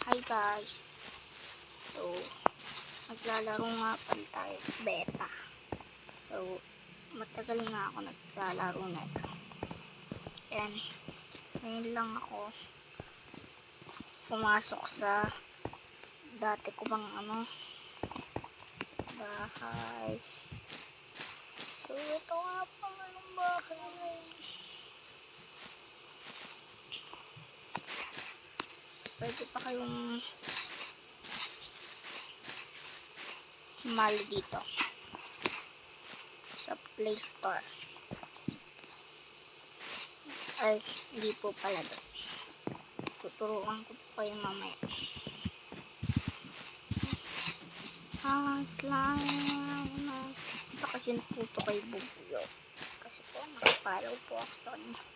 Hi guys. So, naglalaro nga pala tayo beta. So, matagal nga ako naglalaro na ito. And, ngayon lang ako pumasok sa dati ko bang bahay. So, ito nga pala yung bahay ngayon. Pwede pa kayong sumali dito sa Play Store. Ay, hindi po pala doon. Tuturuan ko po kayo mamaya. Slime. Ito kasi naputo kay Bubuyo. Kasi po, nakapalaw po ako sa kanya.